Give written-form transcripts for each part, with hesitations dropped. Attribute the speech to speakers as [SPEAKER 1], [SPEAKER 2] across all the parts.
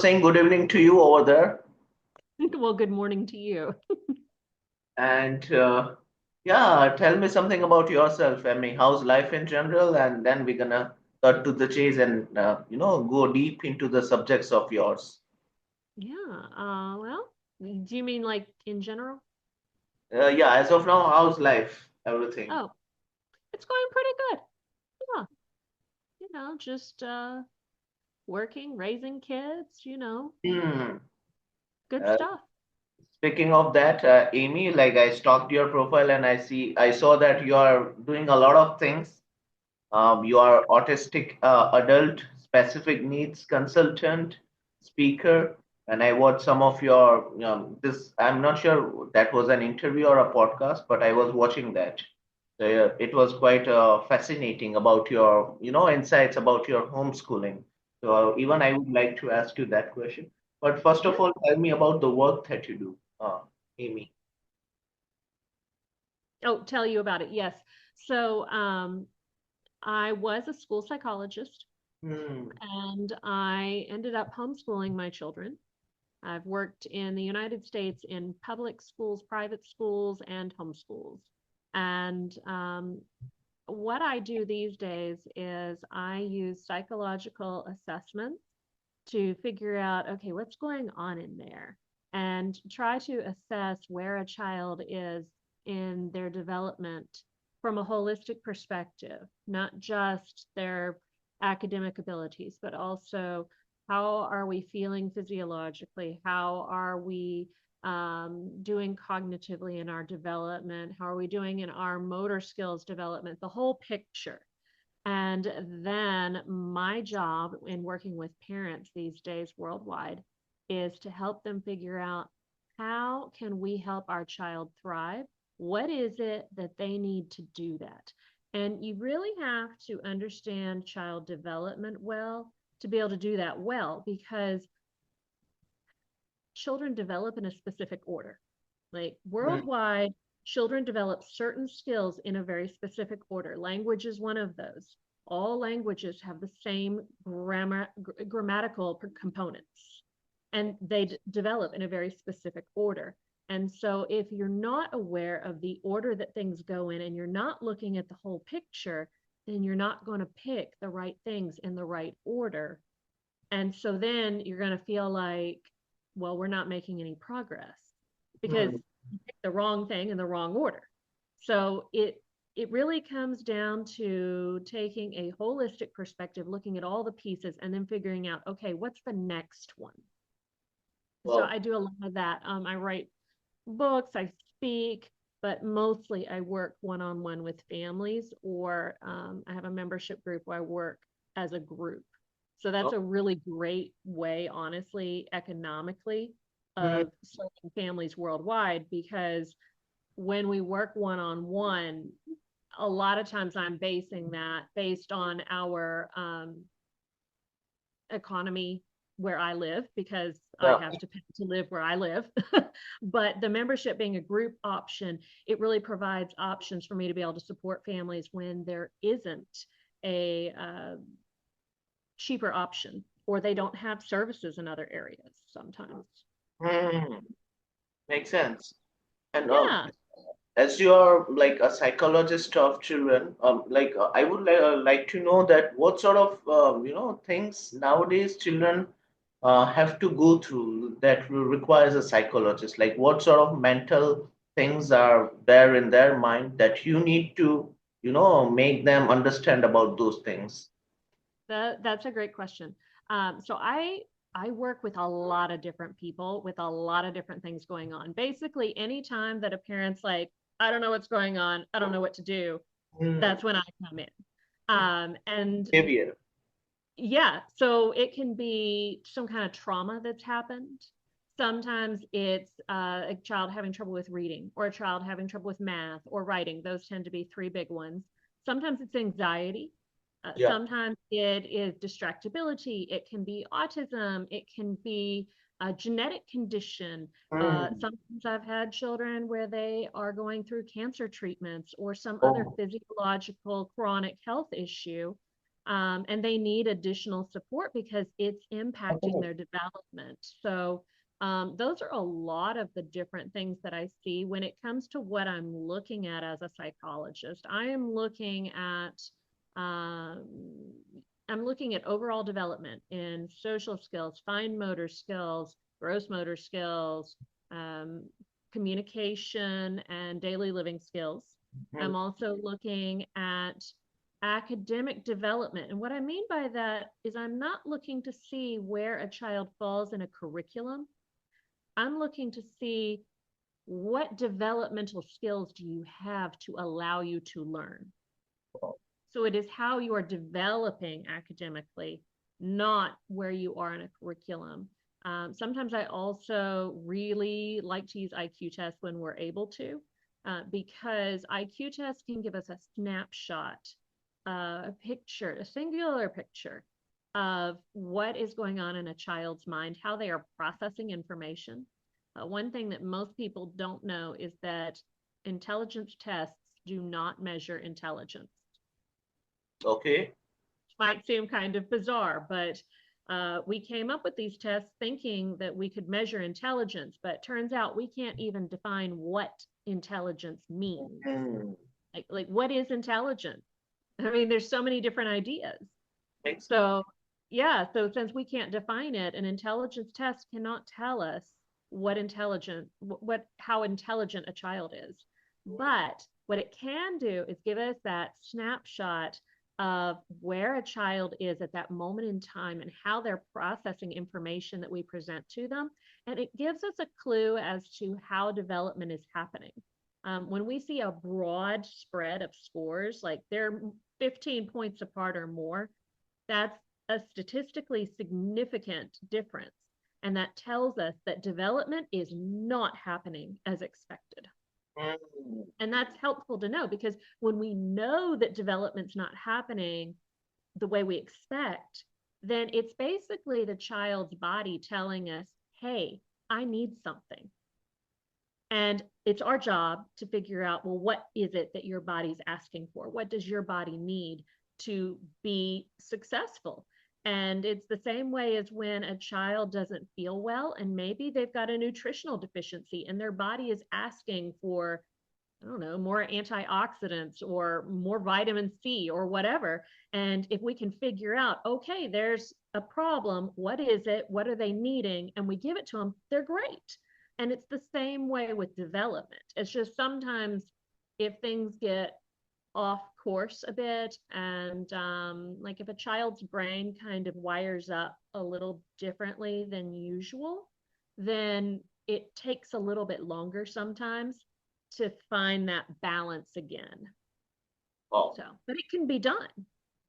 [SPEAKER 1] was saying good evening to you over there.
[SPEAKER 2] Well, good morning to you.
[SPEAKER 1] And yeah, tell me something about yourself, Emmy. How's life in general? And then we're gonna cut to the chase and go deep into the subjects of yours.
[SPEAKER 2] Yeah, well, do you mean like in general?
[SPEAKER 1] Yeah, as of now, how's life? Everything.
[SPEAKER 2] Oh, it's going pretty good. Yeah, just working, raising kids,
[SPEAKER 1] Hmm.
[SPEAKER 2] good
[SPEAKER 1] Uh,
[SPEAKER 2] stuff.
[SPEAKER 1] Speaking of that, Amy, like I stalked your profile and I saw that you are doing a lot of things. You are autistic adult specific needs consultant, speaker, and I watched some of your this. I'm not sure that was an interview or a podcast, but I was watching that. So it was quite fascinating about your insights about your homeschooling. So even I would like to ask you that question. But first
[SPEAKER 2] Yeah.
[SPEAKER 1] of all, tell me about the work that you do, Amy.
[SPEAKER 2] Oh, tell you about it. Yes. So, I was a school psychologist
[SPEAKER 1] Hmm.
[SPEAKER 2] and I ended up homeschooling my children. I've worked in the United States in public schools, private schools, and homeschools. And what I do these days is I use psychological assessments to figure out, okay, what's going on in there and try to assess where a child is in their development from a holistic perspective, not just their academic abilities, but also how are we feeling physiologically? How are we doing cognitively in our development? How are we doing in our motor skills development? The whole picture. And then my job in working with parents these days worldwide is to help them figure out how can we help our child thrive? What is it that they need to do that? And you really have to understand child development well to be able to do that well because children develop in a specific order. Like
[SPEAKER 1] Hmm.
[SPEAKER 2] worldwide, children develop certain skills in a very specific order. Language is one of those. All languages have the same grammatical components, and they develop in a very specific order. And so, if you're not aware of the order that things go in and you're not looking at the whole picture, then you're not going to pick the right things in the right order. And so then you're going to feel like, well, we're not making any progress because
[SPEAKER 1] Hmm.
[SPEAKER 2] you picked the wrong thing in the wrong order. So it really comes down to taking a holistic perspective, looking at all the pieces, and then figuring out, okay, what's the next one? So
[SPEAKER 1] Well,
[SPEAKER 2] I do a lot of that. I write books, I speak, but mostly I work one on one with families, or I have a membership group where I work as a group. So that's a really great way, honestly, economically,
[SPEAKER 1] hmm.
[SPEAKER 2] of serving families worldwide because when we work one on one, a lot of times I'm basing that based on our economy where I live because I
[SPEAKER 1] Yeah.
[SPEAKER 2] have to pay to live where I live. But the membership being a group option, it really provides options for me to be able to support families when there isn't a cheaper option or they don't have services in other areas sometimes.
[SPEAKER 1] Hmm. Makes sense. And
[SPEAKER 2] Yeah.
[SPEAKER 1] as you are like a psychologist of children, I would like to know that what sort of things nowadays children have to go through that requires a psychologist. Like what sort of mental things are there in their mind that you need to make them understand about those things.
[SPEAKER 2] That's a great question. So I work with a lot of different people with a lot of different things going on. Basically, anytime that a parent's like, I don't know what's going on, I don't know what to do,
[SPEAKER 1] Hmm.
[SPEAKER 2] that's when I come in. And
[SPEAKER 1] Behavior.
[SPEAKER 2] yeah, so it can be some kind of trauma that's happened. Sometimes it's a child having trouble with reading, or a child having trouble with math or writing. Those tend to be three big ones. Sometimes it's anxiety.
[SPEAKER 1] Yeah.
[SPEAKER 2] Sometimes it is distractibility. It can be autism. It can be a genetic condition.
[SPEAKER 1] Hmm.
[SPEAKER 2] Sometimes I've had children where they are going through cancer treatments or some other
[SPEAKER 1] Oh.
[SPEAKER 2] physiological chronic health issue, And they need additional support because it's impacting
[SPEAKER 1] Okay.
[SPEAKER 2] their development. So those are a lot of the different things that I see when it comes to what I'm looking at as a psychologist. Um, I'm looking at overall development in social skills, fine motor skills, gross motor skills, um, communication, and daily living skills.
[SPEAKER 1] Mhm.
[SPEAKER 2] I'm also looking at academic development. And what I mean by that is I'm not looking to see where a child falls in a curriculum. I'm looking to see what developmental skills do you have to allow you to learn. So it is how you are developing academically, not where you are in a curriculum. Sometimes I also really like to use IQ tests when we're able to, because IQ tests can give us a snapshot, a picture, a singular picture of what is going on in a child's mind, how they are processing information. One thing that most people don't know is that intelligence tests do not measure intelligence.
[SPEAKER 1] Okay.
[SPEAKER 2] Might seem kind of bizarre, but we came up with these tests thinking that we could measure intelligence, but turns out we can't even define what intelligence means.
[SPEAKER 1] Hmm.
[SPEAKER 2] Like what is intelligence? I mean, there's so many different ideas.
[SPEAKER 1] Makes sense.
[SPEAKER 2] So, yeah, so since we can't define it, an intelligence test cannot tell us how intelligent a child is. But what it can do is give us that snapshot of where a child is at that moment in time and how they're processing information that we present to them. And it gives us a clue as to how development is happening. When we see a broad spread of scores, like they're 15 points apart or more, that's a statistically significant difference. And that tells us that development is not happening as expected.
[SPEAKER 1] Hmm.
[SPEAKER 2] And that's helpful to know because when we know that development's not happening the way we expect, then it's basically the child's body telling us, hey, I need something. And it's our job to figure out, well, what is it that your body's asking for? What does your body need to be successful? And it's the same way as when a child doesn't feel well and maybe they've got a nutritional deficiency and their body is asking for, I don't know, more antioxidants or more vitamin C or whatever. And if we can figure out, okay, there's a problem, what is it? What are they needing? And we give it to them, they're great. And it's the same way with development. It's just sometimes if things get off course a bit, and like if a child's brain kind of wires up a little differently than usual, then it takes a little bit longer sometimes to find that balance again.
[SPEAKER 1] Wow.
[SPEAKER 2] So, but it can be done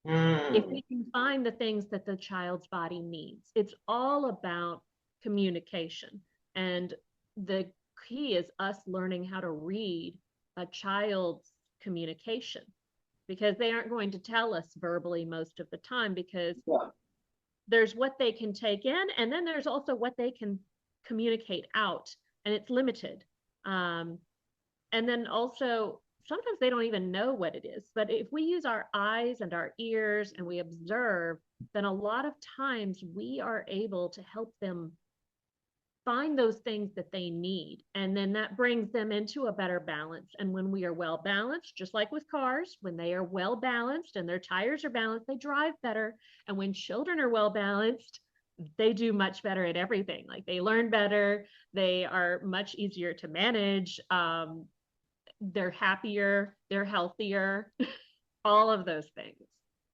[SPEAKER 2] if
[SPEAKER 1] Hmm.
[SPEAKER 2] we can find the things that the child's body needs. It's all about communication. And the key is us learning how to read a child's communication because they aren't going to tell us verbally most of the time because
[SPEAKER 1] Yeah.
[SPEAKER 2] there's what they can take in and then there's also what they can communicate out and it's limited. um, and then also sometimes they don't even know what it is, but if we use our eyes and our ears and we observe, then a lot of times we are able to help them find those things that they need. And then that brings them into a better balance. And when we are well balanced, just like with cars, when they are well balanced and their tires are balanced, they drive better. And when children are well balanced, they do much better at everything. Like they learn better, they are much easier to manage, they're happier, they're healthier, all of those things.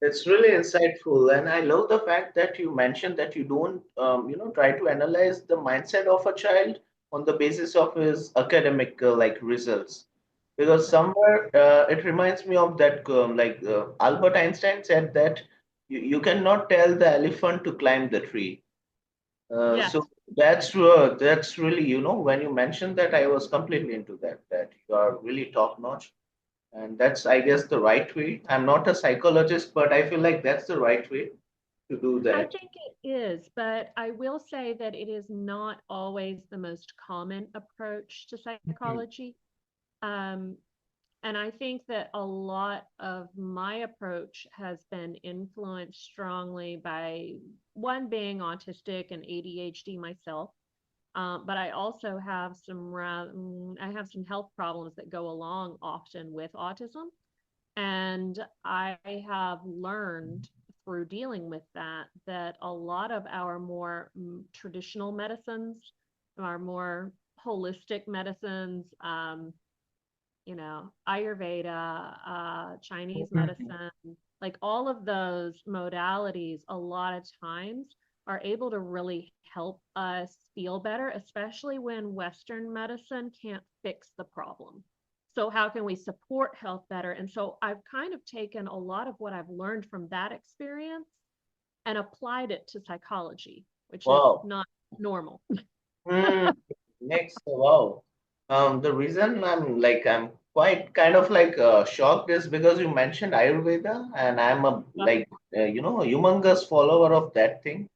[SPEAKER 1] It's really insightful, and I love the fact that you mentioned that you don't, try to analyze the mindset of a child on the basis of his academic like results, because
[SPEAKER 2] Right.
[SPEAKER 1] somewhere it reminds me of that, Albert Einstein said that you cannot tell the elephant to climb the tree.
[SPEAKER 2] Yes.
[SPEAKER 1] So that's really, when you mentioned that, I was completely into that. That you are really top notch, and that's, I guess, the right way. I'm not a psychologist, but I feel like that's the right way to do
[SPEAKER 2] I
[SPEAKER 1] that.
[SPEAKER 2] think it is, but I will say that it is not always the most common approach to
[SPEAKER 1] Mhm.
[SPEAKER 2] psychology. Um, And I think that a lot of my approach has been influenced strongly by one being autistic and ADHD myself. But I also have I have some health problems that go along often with autism. And I have learned through dealing with that a lot of our more traditional medicines, our more holistic medicines, Ayurveda, Chinese medicine, like all of those modalities, a lot of times are able to really help us feel better, especially when Western medicine can't fix the problem. So, how can we support health better? And so, I've kind of taken a lot of what I've learned from that experience and applied it to psychology, which is
[SPEAKER 1] Wow.
[SPEAKER 2] not normal.
[SPEAKER 1] Hmm. Next, wow. The reason I'm quite kind of shocked is because you mentioned Ayurveda, and I'm a a humongous follower of that thing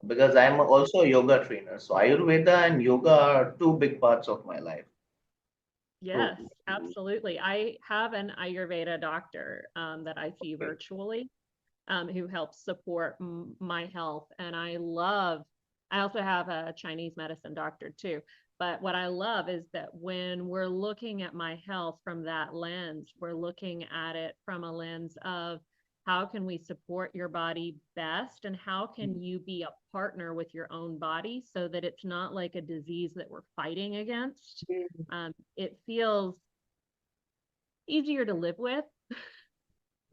[SPEAKER 1] because I'm also a yoga trainer. So Ayurveda and yoga are two big parts of my life. So,
[SPEAKER 2] Yes, absolutely. I have an Ayurveda doctor that I see
[SPEAKER 1] okay.
[SPEAKER 2] virtually who helps support my health. And I also have a Chinese medicine doctor too. But what I love is that when we're looking at my health from that lens, we're looking at it from a lens of how can we support your body best and how can you be a partner with your own body so that it's not like a disease that we're fighting against. It feels easier to live with.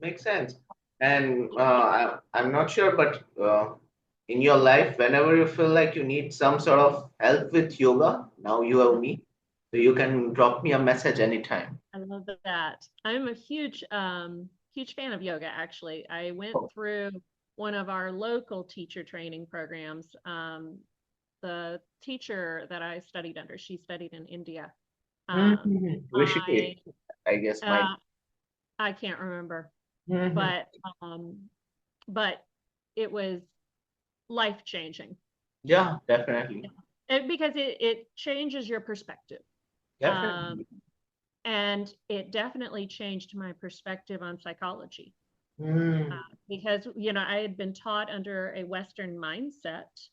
[SPEAKER 1] Makes sense. And I'm not sure, but in your life, whenever you feel like you need some sort of help with yoga, now you have me. So you can drop me a message anytime.
[SPEAKER 2] I love that. I'm a huge fan of yoga, actually. I went
[SPEAKER 1] Oh.
[SPEAKER 2] through one of our local teacher training programs. The teacher that I studied under, she studied in India. Um,
[SPEAKER 1] Rishikesh,
[SPEAKER 2] I
[SPEAKER 1] I guess my.
[SPEAKER 2] uh, I can't remember,
[SPEAKER 1] Mhm.
[SPEAKER 2] but um, but it was life changing.
[SPEAKER 1] Yeah, definitely.
[SPEAKER 2] Because it changes your perspective. Um,
[SPEAKER 1] Definitely.
[SPEAKER 2] and it definitely changed my perspective on psychology.
[SPEAKER 1] Mm,
[SPEAKER 2] Because I had been taught under a Western mindset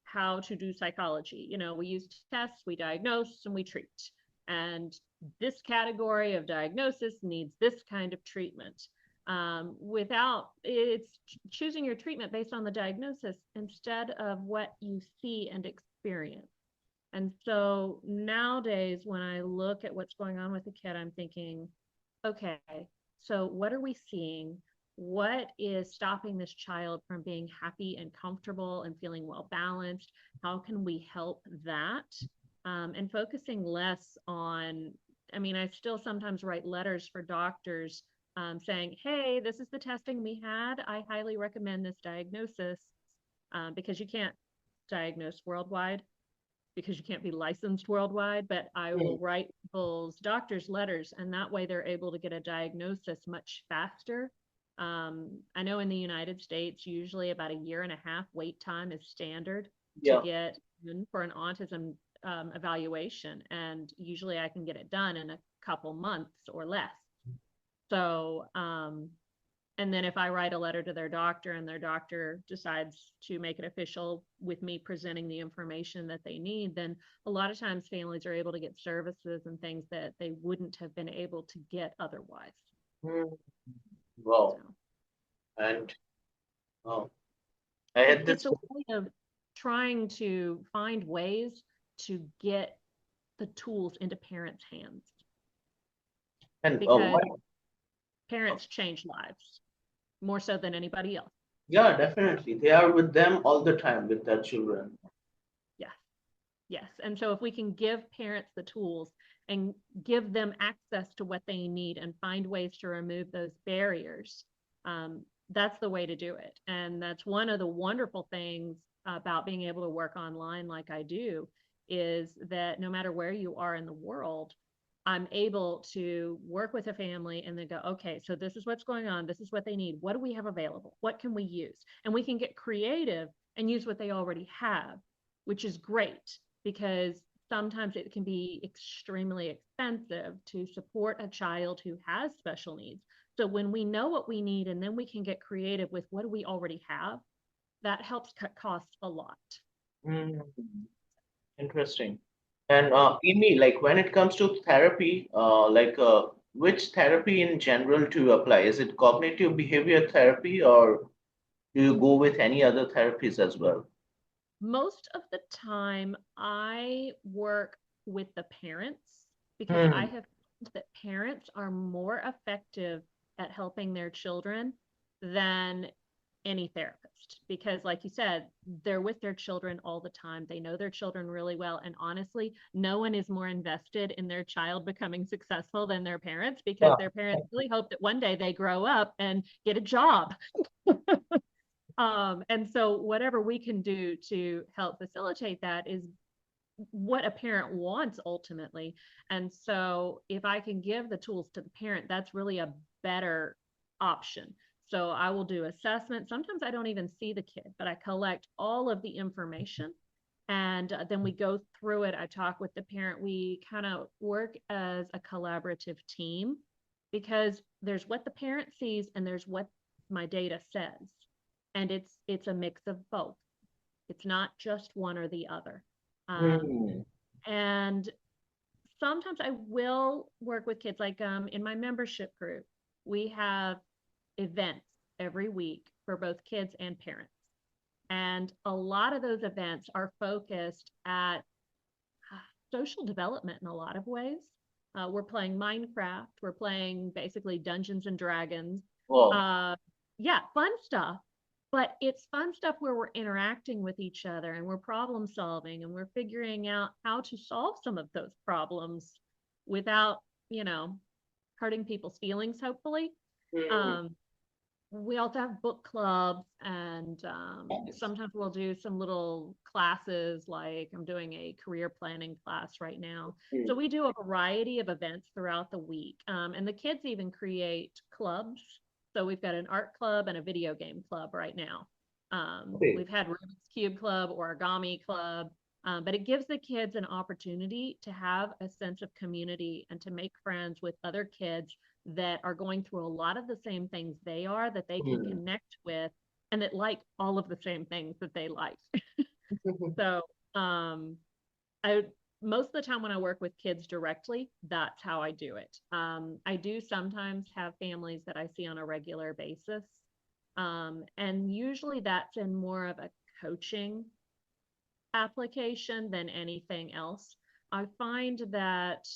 [SPEAKER 2] how to do psychology. We use tests, we diagnose, and we treat. And this category of diagnosis needs this kind of treatment. Without it's choosing your treatment based on the diagnosis instead of what you see and experience. And so nowadays, when I look at what's going on with the kid, I'm thinking, okay, so what are we seeing? What is stopping this child from being happy and comfortable and feeling well balanced? How can we help that? And focusing less on, I mean, I still sometimes write letters for doctors saying, hey, this is the testing we had. I highly recommend this diagnosis because you can't diagnose worldwide because you can't be licensed worldwide, but I will
[SPEAKER 1] mm,
[SPEAKER 2] write people's doctors letters, and that way they're able to get a diagnosis much faster. I know in the United States, usually about a year and a half wait time is standard to
[SPEAKER 1] yeah.
[SPEAKER 2] get in for an autism evaluation, and usually I can get it done in a couple months or less. So, and then if I write a letter to their doctor and their doctor decides to make it official with me presenting the information that they need, then a lot of times families are able to get services and things that they wouldn't have been able to get otherwise.
[SPEAKER 1] Mm, wow.
[SPEAKER 2] So
[SPEAKER 1] And oh, I had
[SPEAKER 2] it's
[SPEAKER 1] this.
[SPEAKER 2] a way of trying to find ways to get the tools into parents' hands
[SPEAKER 1] And
[SPEAKER 2] because
[SPEAKER 1] what?
[SPEAKER 2] parents change lives more so than anybody else.
[SPEAKER 1] Yeah, definitely. They are with them all the time with their children.
[SPEAKER 2] Yes. Yes. And so if we can give parents the tools and give them access to what they need and find ways to remove those barriers, that's the way to do it. And that's one of the wonderful things about being able to work online like I do is that no matter where you are in the world, I'm able to work with a family and then go, okay, so this is what's going on. This is what they need. What do we have available? What can we use? And we can get creative and use what they already have, which is great because sometimes it can be extremely expensive to support a child who has special needs. So when we know what we need and then we can get creative with what do we already have, that helps cut costs a lot.
[SPEAKER 1] Mm, interesting. And Amy, like when it comes to therapy, which therapy in general do you apply? Is it cognitive behavior therapy, or do you go with any other therapies as well?
[SPEAKER 2] Most of the time, I work with the parents because I
[SPEAKER 1] Hmm.
[SPEAKER 2] have found that parents are more effective at helping their children than any therapist. Because, like you said, they're with their children all the time. They know their children really well. And honestly, no one is more invested in their child becoming successful than their parents because
[SPEAKER 1] Yeah.
[SPEAKER 2] their parents really hope that one day they grow up and get a job. And so whatever we can do to help facilitate that is what a parent wants ultimately. And so if I can give the tools to the parent, that's really a better option. So I will do assessment. Sometimes I don't even see the kid, but I collect all of the information and then we go through it. I talk with the parent. We kind of work as a collaborative team because there's what the parent sees and there's what my data says. And it's a mix of both. It's not just one or the other. Um,
[SPEAKER 1] Hmm.
[SPEAKER 2] and sometimes I will work with kids, like in my membership group, we have events every week for both kids and parents. And a lot of those events are focused at social development in a lot of ways. We're playing Minecraft, we're playing basically Dungeons and Dragons.
[SPEAKER 1] Wow.
[SPEAKER 2] Uh, yeah, fun stuff. But it's fun stuff where we're interacting with each other and we're problem solving and we're figuring out how to solve some of those problems without, you know, hurting people's feelings, hopefully.
[SPEAKER 1] Hmm.
[SPEAKER 2] Um, we also have book clubs and
[SPEAKER 1] Nice.
[SPEAKER 2] sometimes we'll do some little classes like I'm doing a career planning class right now, so
[SPEAKER 1] Hmm.
[SPEAKER 2] we do a variety of events throughout the week, and the kids even create clubs. So we've got an art club and a video game club right now.
[SPEAKER 1] Okay.
[SPEAKER 2] We've had Rubik's Cube club, origami club, but it gives the kids an opportunity to have a sense of community and to make friends with other kids that are going through a lot of the same things they are, that they can
[SPEAKER 1] Hmm.
[SPEAKER 2] connect with and that like all of the same things that they like. So um, I most of the time when I work with kids directly, that's how I do it. I do sometimes have families that I see on a regular basis. And usually that's in more of a coaching application than anything else. I find that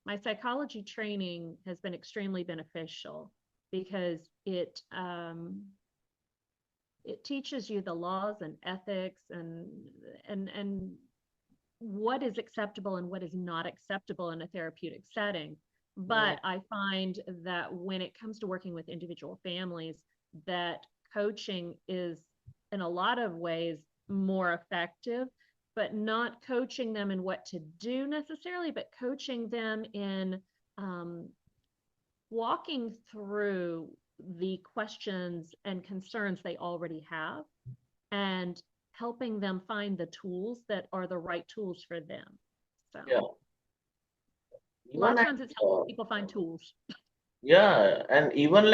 [SPEAKER 2] my psychology training has been extremely beneficial because it teaches you the laws and ethics and what is acceptable and what is not acceptable in a therapeutic setting.
[SPEAKER 1] Hmm.
[SPEAKER 2] But I find that when it comes to working with individual families, that coaching is in a lot of ways more effective, but not coaching them in what to do necessarily, but coaching them in um, walking through the questions and concerns they already have and helping them find the tools that are the right tools for them. So
[SPEAKER 1] Yeah.
[SPEAKER 2] a lot
[SPEAKER 1] Even
[SPEAKER 2] of
[SPEAKER 1] I,
[SPEAKER 2] times it's helping
[SPEAKER 1] uh,
[SPEAKER 2] people find tools.
[SPEAKER 1] yeah, and even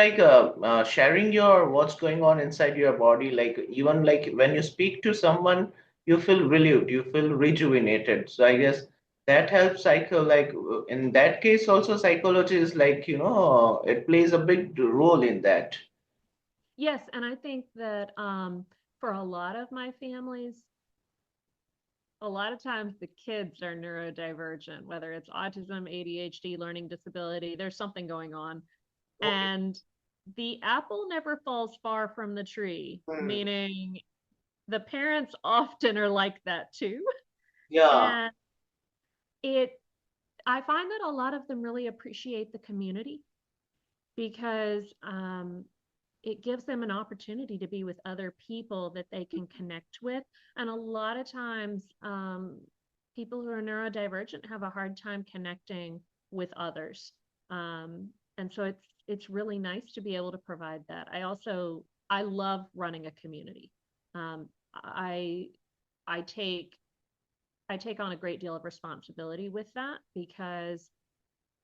[SPEAKER 1] sharing your what's going on inside your body, like even like when you speak to someone, you feel relieved, you feel rejuvenated. So I guess that helps in that case also psychology is it plays a big role in that.
[SPEAKER 2] Yes, and I think that for a lot of my families, a lot of times the kids are neurodivergent, whether it's autism, ADHD, learning disability, there's something going on.
[SPEAKER 1] Okay.
[SPEAKER 2] And the apple never falls far from the tree,
[SPEAKER 1] Hmm.
[SPEAKER 2] meaning the parents often are like that too.
[SPEAKER 1] Yeah.
[SPEAKER 2] And it I find that a lot of them really appreciate the community because it gives them an opportunity to be with other people that they can connect with. And a lot of times, people who are neurodivergent have a hard time connecting with others. Um, and so it's really nice to be able to provide that. I love running a community. I I take I take on a great deal of responsibility with that, because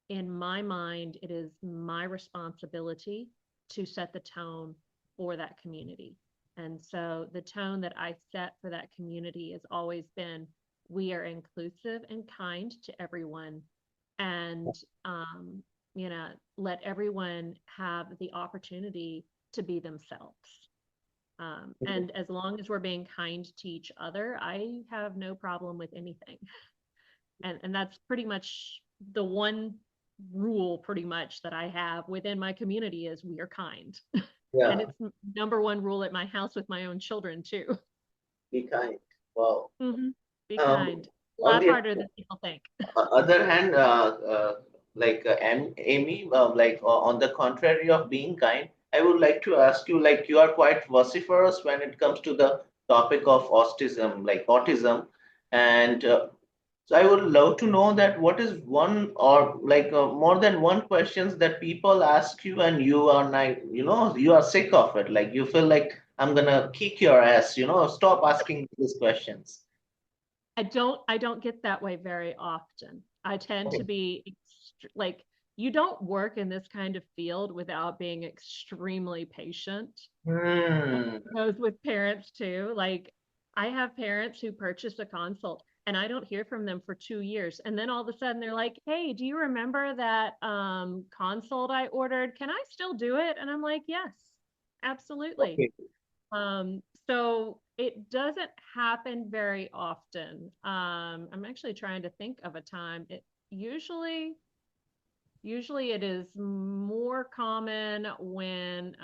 [SPEAKER 2] in my mind, it is my responsibility to set the tone for that community. And so the tone that I set for that community has always been, we are inclusive and kind to everyone. And, you know, let everyone have the opportunity to be themselves. And as long as we're being kind to each other, I have no problem with anything. And that's pretty much the one rule pretty much that I have within my community is we are kind. And
[SPEAKER 1] Yeah,
[SPEAKER 2] it's number one rule at my house with my own children too.
[SPEAKER 1] be kind. Wow.
[SPEAKER 2] Hmm. Be
[SPEAKER 1] Um,
[SPEAKER 2] kind. A
[SPEAKER 1] on
[SPEAKER 2] lot
[SPEAKER 1] the
[SPEAKER 2] harder than people think.
[SPEAKER 1] other hand, Amy, on the contrary of being kind, I would like to ask you, like, you are quite vociferous when it comes to the topic of autism, and so I would love to know that what is one or more than one questions that people ask you and you are like, you are sick of it, like you feel like I'm gonna kick your ass, stop asking these questions.
[SPEAKER 2] I don't get that way very often. I tend to
[SPEAKER 1] Okay.
[SPEAKER 2] be like, you don't work in this kind of field without being extremely patient.
[SPEAKER 1] Hmm.
[SPEAKER 2] Goes with parents too. Like, I have parents who purchase a consult and I don't hear from them for 2 years. And then all of a sudden they're like, hey, do you remember that consult I ordered? Can I still do it? And I'm like, yes, absolutely.
[SPEAKER 1] Okay.
[SPEAKER 2] So it doesn't happen very often. I'm actually trying to think of a time. It usually it is more common when,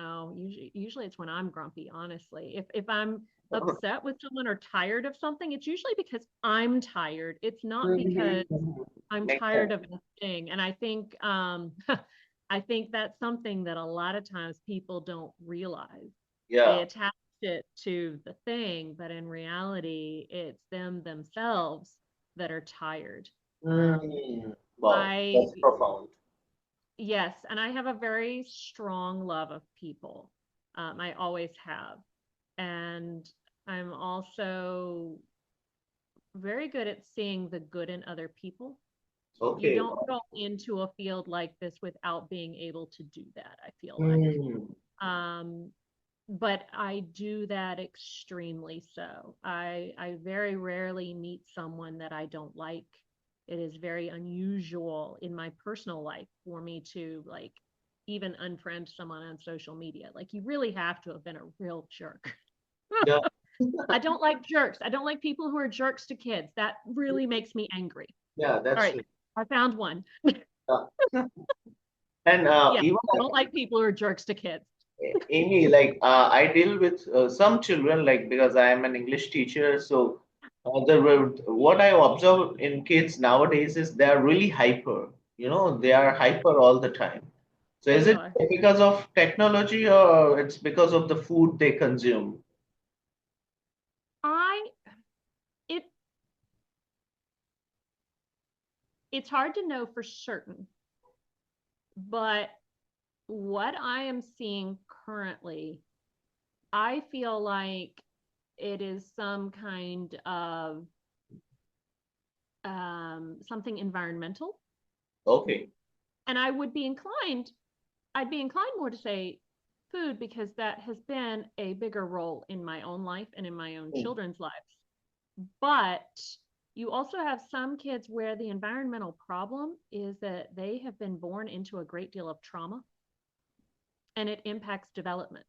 [SPEAKER 2] usually it's when I'm grumpy, honestly. If I'm upset with someone or tired of something, it's usually because I'm tired. It's not because I'm
[SPEAKER 1] Makes
[SPEAKER 2] tired
[SPEAKER 1] sense.
[SPEAKER 2] of a thing. And I think I think that's something that a lot of times people don't realize. They
[SPEAKER 1] Yeah.
[SPEAKER 2] attach it to the thing, but in reality, it's them themselves that are tired. Um,
[SPEAKER 1] Wow,
[SPEAKER 2] I
[SPEAKER 1] that's profound.
[SPEAKER 2] Yes, and I have a very strong love of people. I always have. And I'm also very good at seeing the good in other people. You
[SPEAKER 1] Okay.
[SPEAKER 2] don't go into a field like this without being able to do that, I feel like.
[SPEAKER 1] Hmm.
[SPEAKER 2] Um, but I do that extremely so. I very rarely meet someone that I don't like. It is very unusual in my personal life for me to like even unfriend someone on social media. Like, you really have to have been a real jerk.
[SPEAKER 1] Yeah.
[SPEAKER 2] I don't like jerks. I don't like people who are jerks to kids. That really makes me angry.
[SPEAKER 1] Yeah,
[SPEAKER 2] All
[SPEAKER 1] that's
[SPEAKER 2] right,
[SPEAKER 1] true.
[SPEAKER 2] I found one.
[SPEAKER 1] Yeah. And
[SPEAKER 2] Yeah,
[SPEAKER 1] even
[SPEAKER 2] I don't like people who are jerks to kids.
[SPEAKER 1] Amy, I deal with some children, like because I am an English teacher. So what I observe in kids nowadays is they are really hyper. They are hyper all the time. So is
[SPEAKER 2] They
[SPEAKER 1] it
[SPEAKER 2] are.
[SPEAKER 1] because of technology or it's because of the food they consume?
[SPEAKER 2] I it it's hard to know for certain, but what I am seeing currently, I feel like it is some kind of something environmental.
[SPEAKER 1] Okay.
[SPEAKER 2] And I'd be inclined more to say food, because that has been a bigger role in my own life and in my own
[SPEAKER 1] Hmm.
[SPEAKER 2] children's lives. But you also have some kids where the environmental problem is that they have been born into a great deal of trauma and it impacts development.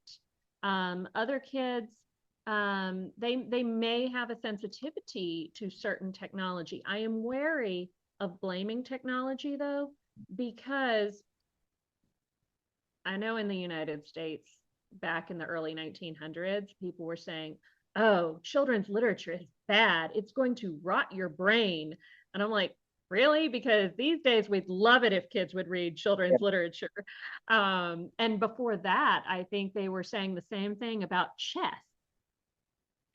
[SPEAKER 2] Other kids, they may have a sensitivity to certain technology. I am wary of blaming technology though, because I know in the United States back in the early 1900s, people were saying, "Oh, children's literature is bad. It's going to rot your brain." And I'm like, really? Because these days we'd love it if kids would read
[SPEAKER 1] Yeah.
[SPEAKER 2] children's literature. And before that, I think they were saying the same thing about chess,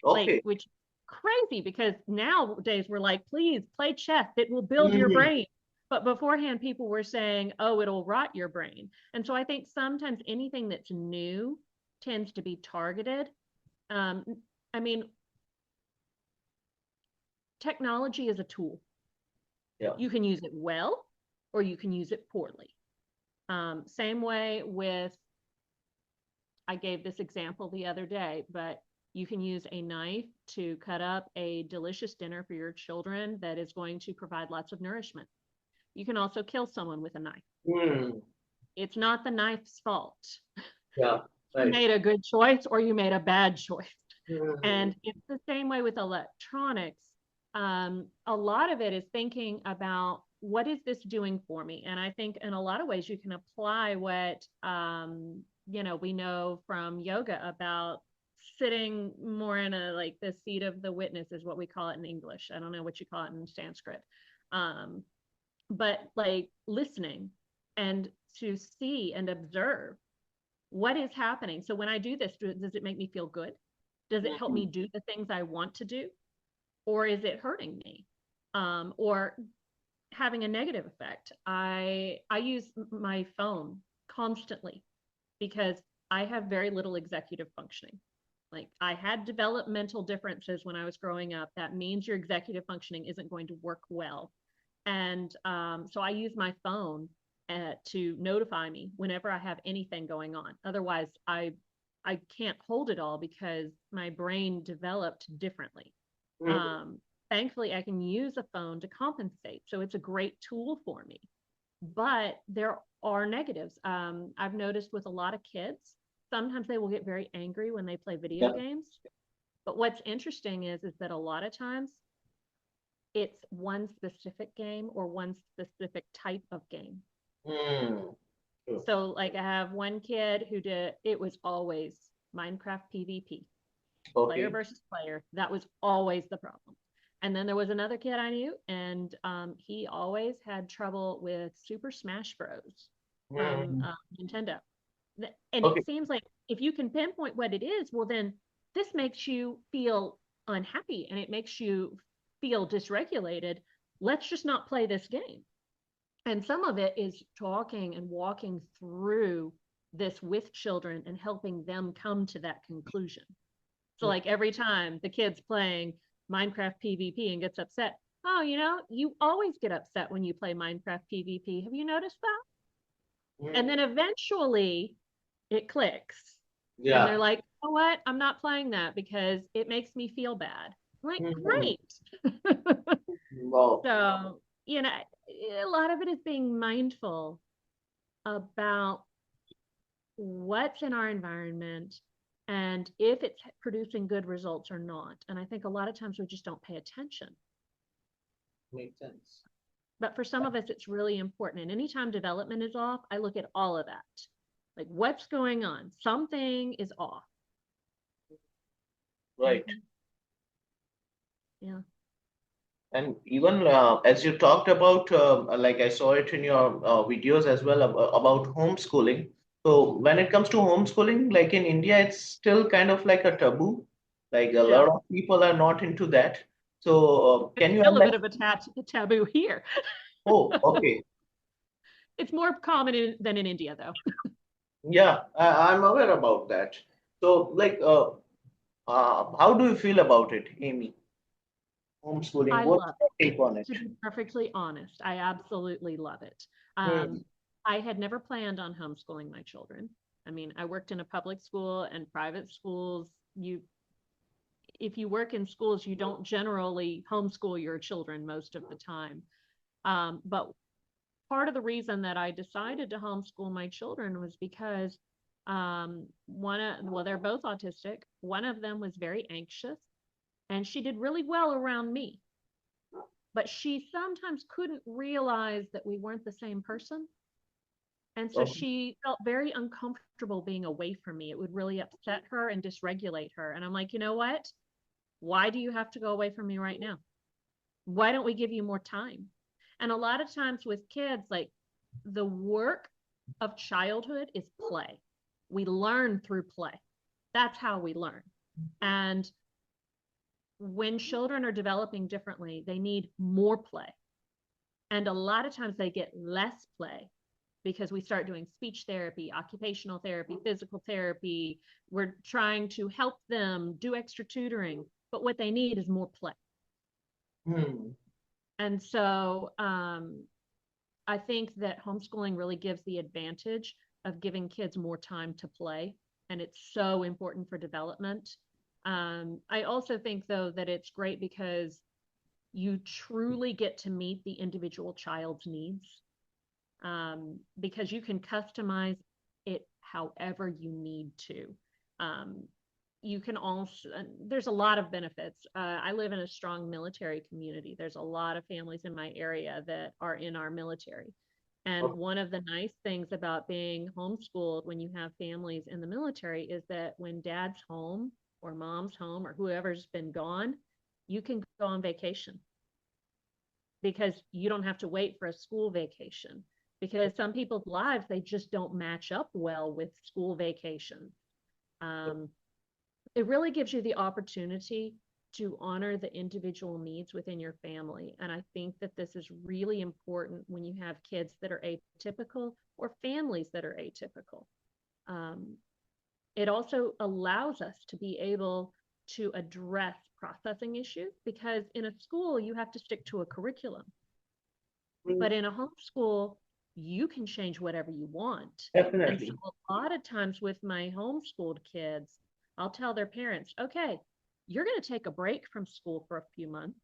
[SPEAKER 2] like,
[SPEAKER 1] Okay.
[SPEAKER 2] which crazy, because nowadays we're like, please play chess, it will build your
[SPEAKER 1] Hmm.
[SPEAKER 2] brain. But beforehand, people were saying, oh, it'll rot your brain. And so I think sometimes anything that's new tends to be targeted. Um, I mean, technology is a tool.
[SPEAKER 1] Yeah.
[SPEAKER 2] You can use it well or you can use it poorly. Same way with, I gave this example the other day, but you can use a knife to cut up a delicious dinner for your children that is going to provide lots of nourishment. You can also kill someone with a knife.
[SPEAKER 1] Hmm.
[SPEAKER 2] It's not the knife's fault.
[SPEAKER 1] Yeah.
[SPEAKER 2] You
[SPEAKER 1] Right.
[SPEAKER 2] made a good choice or you made a bad choice.
[SPEAKER 1] Hmm.
[SPEAKER 2] And it's the same way with electronics. A lot of it is thinking about what is this doing for me? And I think in a lot of ways you can apply what we know from yoga about sitting more in a like the seat of the witness is what we call it in English. I don't know what you call it in Sanskrit. Um, but like listening and to see and observe what is happening. So when I do this, does it make me feel good? Does it help
[SPEAKER 1] Hmm.
[SPEAKER 2] me do the things I want to do? Or is it hurting me? Or having a negative effect? I use my phone constantly because I have very little executive functioning. Like I had developmental differences when I was growing up. That means your executive functioning isn't going to work well. And so I use my phone to notify me whenever I have anything going on. Otherwise, I can't hold it all because my brain developed differently.
[SPEAKER 1] Hmm.
[SPEAKER 2] Um, Thankfully, I can use a phone to compensate. So it's a great tool for me. But there are negatives. I've noticed with a lot of kids, sometimes they will get very angry when they play video
[SPEAKER 1] Yeah.
[SPEAKER 2] games. But what's interesting is that a lot of times it's one specific game or one specific type of game.
[SPEAKER 1] Hmm. True.
[SPEAKER 2] So like I have one kid who did it was always Minecraft PvP, player
[SPEAKER 1] Okay.
[SPEAKER 2] versus player. That was always the problem. And then there was another kid I knew, and he always had trouble with Super Smash Bros. From
[SPEAKER 1] Hmm.
[SPEAKER 2] Nintendo. And
[SPEAKER 1] Okay.
[SPEAKER 2] it seems like if you can pinpoint what it is, well, then this makes you feel unhappy and it makes you feel dysregulated. Let's just not play this game. And some of it is talking and walking through this with children and helping them come to that conclusion. So, like every time the kid's playing Minecraft PvP and gets upset, oh, you always get upset when you play Minecraft PvP. Have you noticed that? And then
[SPEAKER 1] Hmm.
[SPEAKER 2] eventually it clicks. And they're
[SPEAKER 1] Yeah.
[SPEAKER 2] like, you know what? I'm not playing that because it makes me feel bad. I'm like,
[SPEAKER 1] Hmm.
[SPEAKER 2] great.
[SPEAKER 1] Wow.
[SPEAKER 2] So, a lot of it is being mindful about what's in our environment and if it's producing good results or not. And I think a lot of times we just don't pay attention.
[SPEAKER 1] Makes sense.
[SPEAKER 2] But for some of us, it's really important. And anytime development is off, I look at all of that. Like, what's going on? Something is off.
[SPEAKER 1] Right.
[SPEAKER 2] Mm-hmm. Yeah.
[SPEAKER 1] And even as you talked about, like I saw it in your videos as well about homeschooling. So when it comes to homeschooling, like in India, it's still kind of like a taboo. Like a
[SPEAKER 2] Yeah.
[SPEAKER 1] lot of people are not into that. So
[SPEAKER 2] It's
[SPEAKER 1] can you
[SPEAKER 2] still a bit
[SPEAKER 1] enlighten?
[SPEAKER 2] of a taboo here.
[SPEAKER 1] Oh, okay.
[SPEAKER 2] It's more common than in India, though.
[SPEAKER 1] Yeah, I'm aware about that. So like, how do you feel about it, Amy? Homeschooling.
[SPEAKER 2] I
[SPEAKER 1] What's
[SPEAKER 2] love
[SPEAKER 1] your
[SPEAKER 2] it.
[SPEAKER 1] take on it?
[SPEAKER 2] To be perfectly honest, I absolutely love it.
[SPEAKER 1] Hmm.
[SPEAKER 2] I had never planned on homeschooling my children. I mean, I worked in a public school and private schools. If you work in schools, you don't generally homeschool your children most of the time. But part of the reason that I decided to homeschool my children was because they're both autistic. One of them was very anxious, and she did really well around me, but she sometimes couldn't realize that we weren't the same person. And so
[SPEAKER 1] Okay.
[SPEAKER 2] she felt very uncomfortable being away from me. It would really upset her and dysregulate her. And I'm like, you know what? Why do you have to go away from me right now? Why don't we give you more time? And a lot of times with kids, like the work of childhood is play. We learn through play. That's how we learn. And when children are developing differently, they need more play. And a lot of times they get less play because we start doing speech therapy, occupational therapy, physical therapy. We're trying to help them do extra tutoring, but what they need is more play.
[SPEAKER 1] Hmm.
[SPEAKER 2] And so I think that homeschooling really gives the advantage of giving kids more time to play, and it's so important for development. I also think, though, that it's great because you truly get to meet the individual child's needs, because you can customize it however you need to. Um, you can also, there's a lot of benefits. I live in a strong military community. There's a lot of families in my area that are in our military. And
[SPEAKER 1] Okay.
[SPEAKER 2] one of the nice things about being homeschooled when you have families in the military is that when dad's home or mom's home or whoever's been gone, you can go on vacation because you don't have to wait for a school vacation. Because some people's lives, they just don't match up well with school vacations. Um, it really gives you the opportunity to honor the individual needs within your family. And I think that this is really important when you have kids that are atypical or families that are atypical. Um, it also allows us to be able to address processing issues because in a school, you have to stick to a curriculum.
[SPEAKER 1] Hmm.
[SPEAKER 2] But in a homeschool, you can change whatever you want. And so
[SPEAKER 1] Definitely.
[SPEAKER 2] a lot of times with my homeschooled kids, I'll tell their parents, okay, you're going to take a break from school for a few months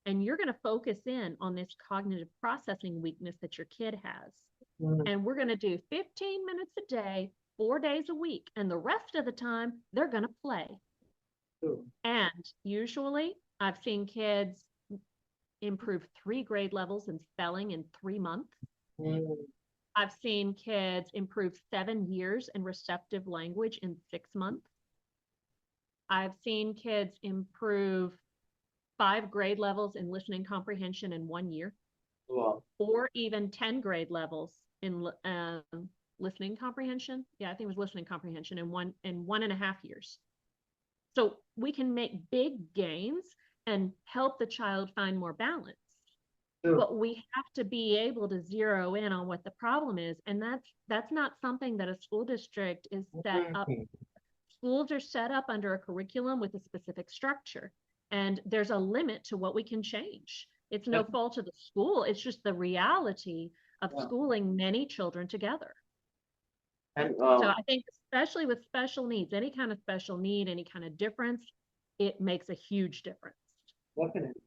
[SPEAKER 2] and you're going to focus in on this cognitive processing weakness that your kid has.
[SPEAKER 1] Hmm.
[SPEAKER 2] And we're going to do 15 minutes a day, 4 days a week. And the rest of the time, they're going to play.
[SPEAKER 1] True.
[SPEAKER 2] And usually, I've seen kids improve 3 grade levels in spelling in 3 months.
[SPEAKER 1] Hmm.
[SPEAKER 2] I've seen kids improve 7 years in receptive language in 6 months. I've seen kids improve 5 grade levels in listening comprehension in 1 year,
[SPEAKER 1] Wow.
[SPEAKER 2] or even 10 grade levels in listening comprehension. Yeah, I think it was listening comprehension in 1.5 years. So we can make big gains and help the child find more balance.
[SPEAKER 1] True.
[SPEAKER 2] But we have to be able to zero in on what the problem is, and that's not something that a school district is set up.
[SPEAKER 1] Hmm.
[SPEAKER 2] Schools are set up under a curriculum with a specific structure, and there's a limit to what we can change. It's no
[SPEAKER 1] Def-
[SPEAKER 2] fault of the school, it's just the reality of
[SPEAKER 1] yeah.
[SPEAKER 2] schooling many children together.
[SPEAKER 1] And
[SPEAKER 2] So I think especially with special needs, any kind of special need, any kind of difference, it makes a huge difference.
[SPEAKER 1] definitely.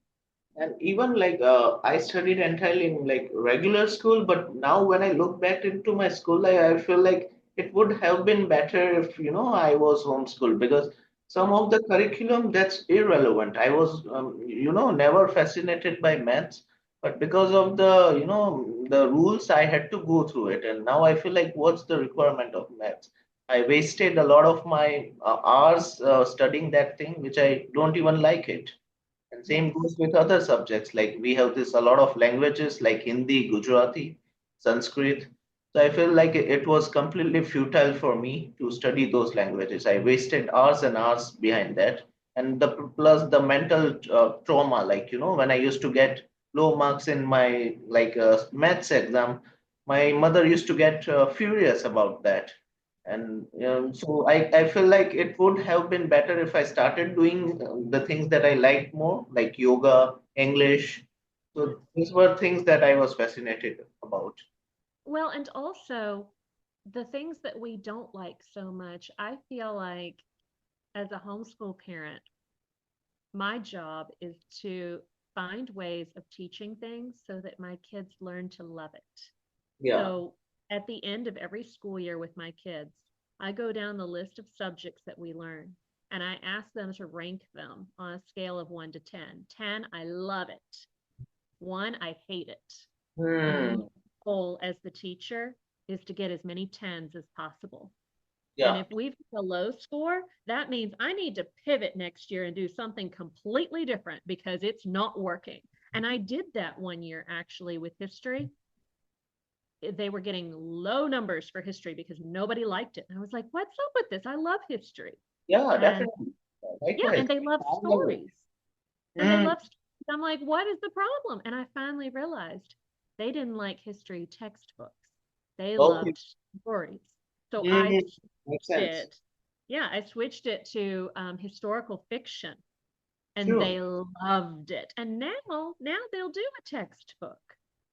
[SPEAKER 1] And even like I studied entirely in like regular school, but now when I look back into my school life, I feel like it would have been better if I was homeschooled because some of the curriculum that's irrelevant. I was never fascinated by maths, but because of the the rules, I had to go through it, and now I feel like what's the requirement of maths? I wasted a lot of my hours studying that thing, which I don't even like it. And same
[SPEAKER 2] Yes.
[SPEAKER 1] goes with other subjects. Like we have this a lot of languages like Hindi, Gujarati, Sanskrit. So I feel like it was completely futile for me to study those languages. I wasted hours and hours behind that. And the plus the mental trauma, like when I used to get low marks in my like maths exam, my mother used to get furious about that. And so I feel like it would have been better if I started doing the things that I liked more, like yoga, English. So these were things that I was fascinated about.
[SPEAKER 2] Well, and also the things that we don't like so much, I feel like as a homeschool parent, my job is to find ways of teaching things so that my kids learn to love it.
[SPEAKER 1] Yeah.
[SPEAKER 2] So at the end of every school year with my kids, I go down the list of subjects that we learn and I ask them to rank them on a scale of 1 to 10. 10, I love it. 1, I hate it. And my
[SPEAKER 1] Hmm.
[SPEAKER 2] goal as the teacher is to get as many tens as possible. And
[SPEAKER 1] Yeah.
[SPEAKER 2] if we've got a low score, that means I need to pivot next year and do something completely different because it's not working. And I did that 1 year actually with history. They were getting low numbers for history because nobody liked it. And I was like, what's up with this? I love history.
[SPEAKER 1] Yeah,
[SPEAKER 2] And
[SPEAKER 1] definitely.
[SPEAKER 2] yeah,
[SPEAKER 1] Likewise.
[SPEAKER 2] and they love
[SPEAKER 1] I love it.
[SPEAKER 2] stories. And they
[SPEAKER 1] Hmm.
[SPEAKER 2] love stories. I'm like, what is the problem? And I finally realized they didn't like history textbooks. They
[SPEAKER 1] Okay.
[SPEAKER 2] loved stories. So I
[SPEAKER 1] Hmm. Makes
[SPEAKER 2] switched
[SPEAKER 1] sense.
[SPEAKER 2] it. Yeah, I switched it to historical fiction. and
[SPEAKER 1] True.
[SPEAKER 2] they loved it. And now they'll do a textbook,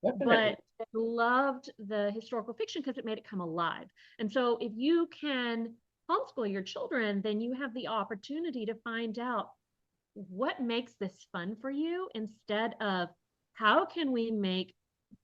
[SPEAKER 1] Definitely.
[SPEAKER 2] but they loved the historical fiction because it made it come alive. And so if you can homeschool your children, then you have the opportunity to find out what makes this fun for you instead of how can we make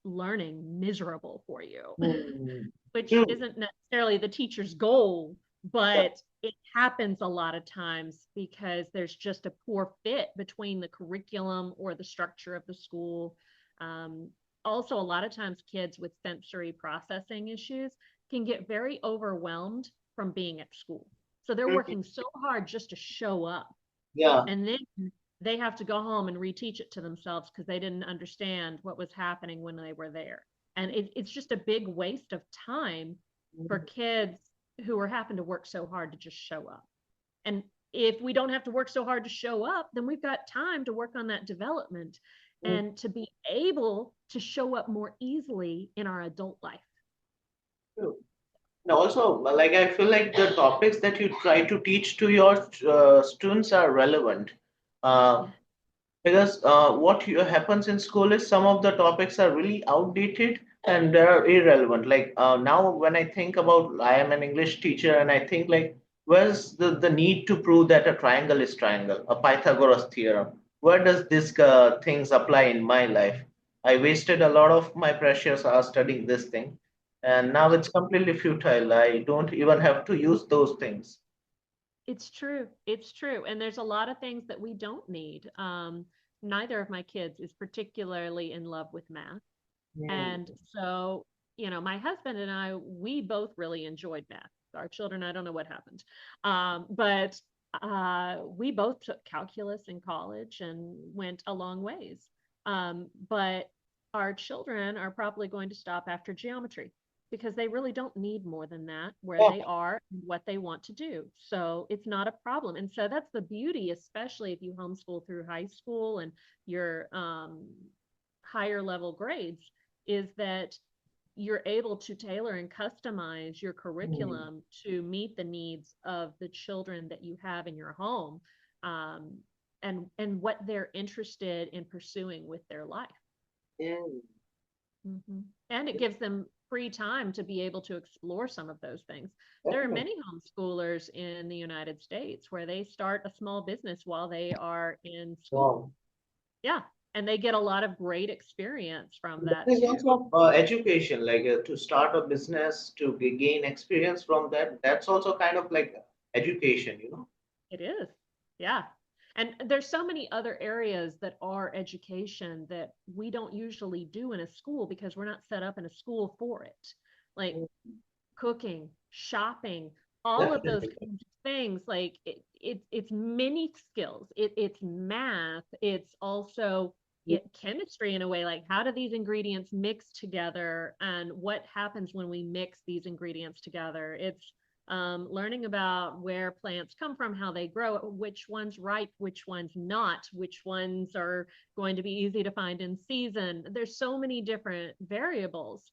[SPEAKER 2] learning miserable for you,
[SPEAKER 1] Hmm.
[SPEAKER 2] which
[SPEAKER 1] True.
[SPEAKER 2] isn't necessarily the teacher's goal,
[SPEAKER 1] Yeah.
[SPEAKER 2] but it happens a lot of times because there's just a poor fit between the curriculum or the structure of the school. Um, Also, a lot of times kids with sensory processing issues can get very overwhelmed from being at school. So they're
[SPEAKER 1] Mhm.
[SPEAKER 2] working so hard just to show up,
[SPEAKER 1] Yeah.
[SPEAKER 2] and then they have to go home and reteach it to themselves because they didn't understand what was happening when they were there. And it's just a big waste of time for kids who are having to work so hard to just show up. And if we don't have to work so hard to show up, then we've got time to work on that development
[SPEAKER 1] Mhm.
[SPEAKER 2] and to be able to show up more easily in our adult life.
[SPEAKER 1] True. And also, like I feel like the topics that you try to teach to your students are relevant. Uh,
[SPEAKER 2] Yeah.
[SPEAKER 1] because happens in school is some of the topics are really outdated and they're irrelevant. Like now, when I think about, I am an English teacher, and I think like, where's the need to prove that a triangle is triangle, a Pythagoras theorem? Where does this things apply in my life? I wasted a lot of my precious hours studying this thing, and now it's completely futile. I don't even have to use those things.
[SPEAKER 2] It's true. It's true. And there's a lot of things that we don't need. Neither of my kids is particularly in love with math.
[SPEAKER 1] Hmm.
[SPEAKER 2] And so, my husband and I, we both really enjoyed math. Our children, I don't know what happened. But we both took calculus in college and went a long ways. But our children are probably going to stop after geometry because they really don't need more than that where
[SPEAKER 1] Yeah.
[SPEAKER 2] they are and what they want to do. So it's not a problem. And so that's the beauty, especially if you homeschool through high school and your higher level grades, is that you're able to tailor and customize your
[SPEAKER 1] Hmm.
[SPEAKER 2] curriculum to meet the needs of the children that you have in your home, um, and what they're interested in pursuing with their life.
[SPEAKER 1] Hmm.
[SPEAKER 2] Mm-hmm. And it gives them free time to be able to explore some of those things. There are
[SPEAKER 1] Definitely.
[SPEAKER 2] many homeschoolers in the United States where they start a small business while they are in school.
[SPEAKER 1] Wow.
[SPEAKER 2] Yeah. And they get a lot of great experience from
[SPEAKER 1] That
[SPEAKER 2] that
[SPEAKER 1] is
[SPEAKER 2] too.
[SPEAKER 1] also education, like to start a business, to gain experience from that. That's also kind of like education, you know?
[SPEAKER 2] It is. Yeah. And there's so many other areas that are education that we don't usually do in a school because we're not set up in a school for it. Like cooking, shopping, all of those
[SPEAKER 1] Definitely.
[SPEAKER 2] kinds of things. Like it's many skills. It's math. It's also chemistry in a way. Like how do these ingredients mix together, and what happens when we mix these ingredients together? It's learning about where plants come from, how they grow, which ones ripe, which ones not, which ones are going to be easy to find in season. There's so many different variables.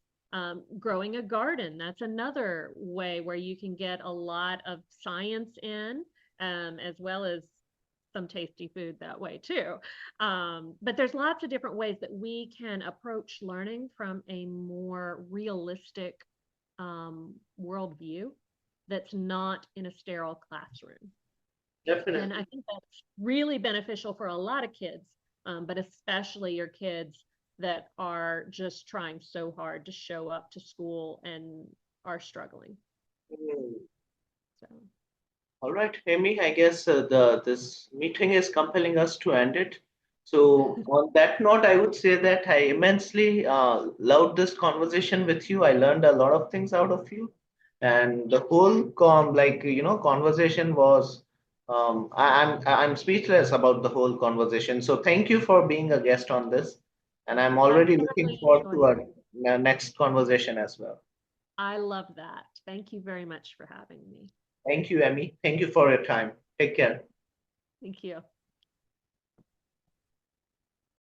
[SPEAKER 2] Growing a garden, that's another way where you can get a lot of science in, as well as some tasty food that way too. But there's lots of different ways that we can approach learning from a more realistic worldview that's not in a sterile classroom. And
[SPEAKER 1] Definitely.
[SPEAKER 2] I think that's really beneficial for a lot of kids, but especially your kids that are just trying so hard to show up to school and are struggling.
[SPEAKER 1] Mm.
[SPEAKER 2] So,
[SPEAKER 1] All right, Amy, I guess the this meeting is compelling us to end it. So on that note, I would say that I immensely loved this conversation with you. I learned a lot of things out of you, and the whole conversation was I'm speechless about the whole conversation. So thank you for being a guest on this, and I'm
[SPEAKER 2] I
[SPEAKER 1] already looking
[SPEAKER 2] thoroughly
[SPEAKER 1] forward to
[SPEAKER 2] enjoyed it.
[SPEAKER 1] our next conversation as well.
[SPEAKER 2] I love that. Thank you very much for having me.
[SPEAKER 1] Thank you, Amy. Thank you for your time. Take care.
[SPEAKER 2] Thank you.